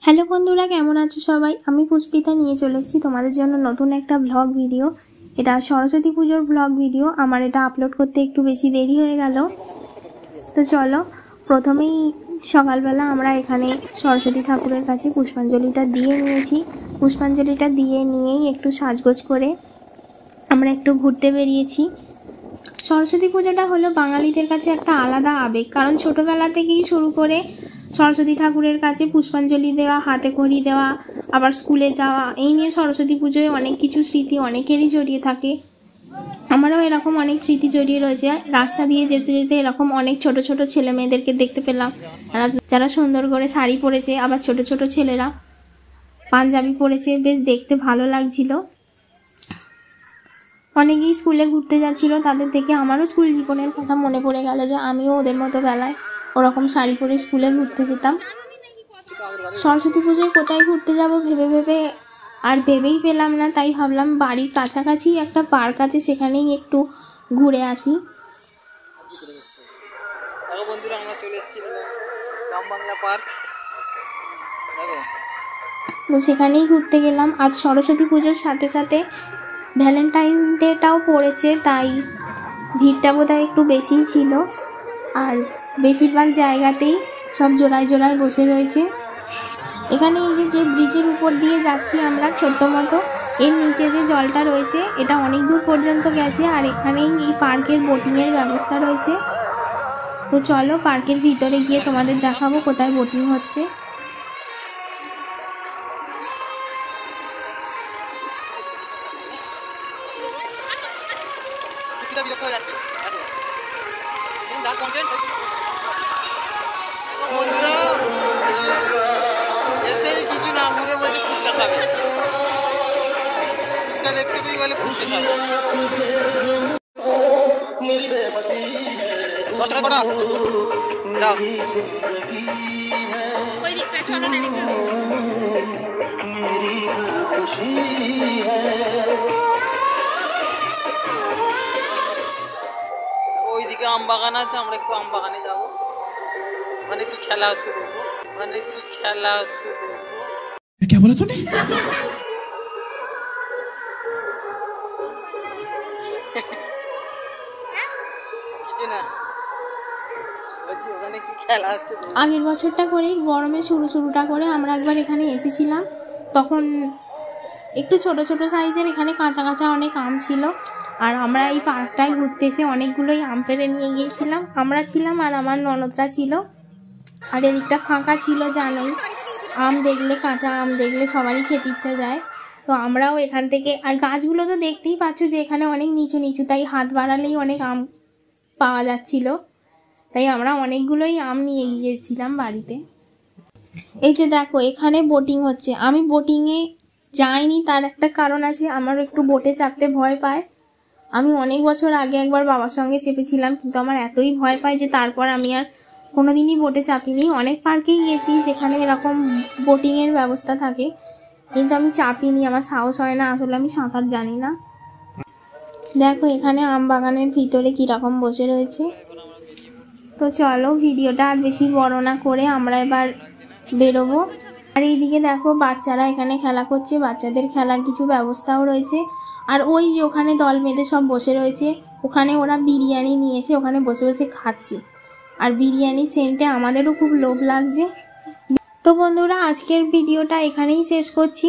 Hello বন্ধুরা, কেমন আছো সবাই? আমি পুষ্পিতা নিয়ে চলে এসেছি তোমাদের জন্য নতুন একটা ব্লগ ভিডিও। এটা সরস্বতী পুজোর ব্লগ ভিডিও। আমার এটা আপলোড করতে একটু বেশি দেরি হয়ে গেল। তো চলো, প্রথমেই সকালবেলা আমরা এখানে সরস্বতী ঠাকুরের কাছে পুষ্পাঞ্জলিটা দিয়ে নিয়েছি। পুষ্পাঞ্জলিটা দিয়ে নিয়েই একটু সাজগোজ করে আমরা একটু ঘুরতে বেরিয়েছি। সরস্বতী পুজোটা হলো বাঙালিদের কাছে একটা আলাদা আবেগ, কারণ ছোটোবেলা থেকেই শুরু করে সরস্বতী ঠাকুরের কাছে পুষ্পাঞ্জলি দেওয়া, হাতে খড়ি দেওয়া, আবার স্কুলে যাওয়া, এই নিয়ে সরস্বতী পুজোয় অনেক কিছু স্মৃতি অনেকেরই জড়িয়ে থাকে। আমারও এরকম অনেক স্মৃতি জড়িয়ে রয়েছে। রাস্তা দিয়ে যেতে যেতে এরকম অনেক ছোট ছোট ছেলে মেয়েদেরকে দেখতে পেলাম, যারা সুন্দর করে শাড়ি পরেছে, আবার ছোট ছোট ছেলেরা পাঞ্জাবি পরেছে, বেশ দেখতে ভালো লাগছিল। অনেকেই স্কুলে ঘুরতে যাচ্ছিল, তাদের থেকে আমারও স্কুল জীবনের কথা মনে পড়ে গেল যে আমিও ওদের মতো বেলায় ওরকম শাড়ি পরে স্কুলে ঘুরতে যেতাম। সরস্বতী পুজোয় কোথায় ঘুরতে যাব ভেবে ভেবে আর ভেবেই পেলাম না, তাই ভাবলাম বাড়ির কাছাকাছি একটা পার্ক আছে, সেখানেই একটু ঘুরে আসি। তো সেখানেই ঘুরতে গেলাম। আজ সরস্বতী পুজোর সাথে সাথে ভ্যালেন্টাইন ডেটাও পড়েছে, তাই ভিড়টা বোধহয় একটু বেশিই ছিল। আর বেশিরভাগ জায়গাতেই সব জোড়ায় জোড়ায় বসে রয়েছে। এখানে এই যে ব্রিজের উপর দিয়ে যাচ্ছি আমরা ছোট্ট মতো, এর নিচে যে জলটা রয়েছে এটা অনেক দূর পর্যন্ত গেছে, আর এখানেই এই পার্কের বোটিংয়ের ব্যবস্থা রয়েছে। তো চলো পার্কের ভিতরে গিয়ে তোমাদের দেখাবো কোথায় বোটিং হচ্ছে। ওইদিকে আম বাগান আছে, আমরা একটু আম বাগানে যাবো, মানে কি খেলা হচ্ছে দেখবো, মানে কি খেলা হচ্ছে দেখবো। क्या बोला तूने? কিছু না, ওখানে কি খেলা হচ্ছে। আগের বছরটা করেই গরমে শুরুটা করে আমরা একবার এখানে এসেছিলাম, তখন একটু ছোট ছোট সাইজের এখানে কাঁচা কাঁচা অনেক আম ছিল। আর আমরা এই পার্কটায় ঘুরতে এসে অনেকগুলোই আম পেড়ে নিয়ে গিয়েছিলাম। আমরা ছিলাম আর আমার ননদরা ছিল, আর এদিকটা ফাঁকা ছিল। জানোই আম দেখলে, কাঁচা আম দেখলে সবারই খেতে ইচ্ছা যায়। তো আমরাও এখান থেকে, আর গাছগুলো তো দেখতেই পাচ্ছ যে এখানে অনেক নিচু নিচু, তাই হাত বাড়ালেই অনেক আম পাওয়া যাচ্ছিল, তাই আমরা অনেকগুলোই আম নিয়ে গিয়েছিলাম বাড়িতে। এই যে দেখো এখানে বোটিং হচ্ছে। আমি বোটিংয়ে যাইনি, তার একটা কারণ আছে, আমার একটু বোটে চাপতে ভয় পায়। আমি অনেক বছর আগে একবার বাবার সঙ্গে চেপেছিলাম, কিন্তু আমার এতই ভয় পায় যে তারপর আমি আর কোনোদিনই বোটে চাপিনি। অনেক পার্কেই গেছি যেখানে এরকম বোটিংয়ের ব্যবস্থা থাকে, কিন্তু আমি চাপিনি, আমার সাহস হয় না, আসলে আমি সাঁতার জানি না। দেখো এখানে আম বাগানের ভিতরে কীরকম বসে রয়েছে। তো চলো ভিডিওটা আর বেশি বড় না করে আমরা এবার বেরোবো। আর এইদিকে দেখো বাচ্চারা এখানে খেলা করছে, বাচ্চাদের খেলার কিছু ব্যবস্থাও রয়েছে। আর ওই যে ওখানে দল বেঁধে সব বসে রয়েছে, ওখানে ওরা বিরিয়ানি নিয়ে এসে ওখানে বসে বসে খাচ্ছে, আর বিরিয়ানি সেন্টে আমাদেরও খুব লোভ লাগছে। তো বন্ধুরা, আজকের ভিডিওটা এখানেই শেষ করছি।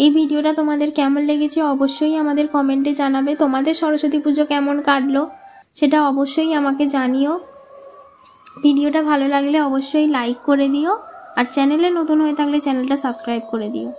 এই ভিডিওটা তোমাদের কেমন লেগেছে অবশ্যই আমাদের কমেন্টে জানাবে। তোমাদের সরস্বতী পুজো কেমন কাটলো সেটা অবশ্যই আমাকে জানিও। ভিডিওটা ভালো লাগলে অবশ্যই লাইক করে দিও, আর চ্যানেলে নতুন হয়ে থাকলে চ্যানেলটা সাবস্ক্রাইব করে দিও।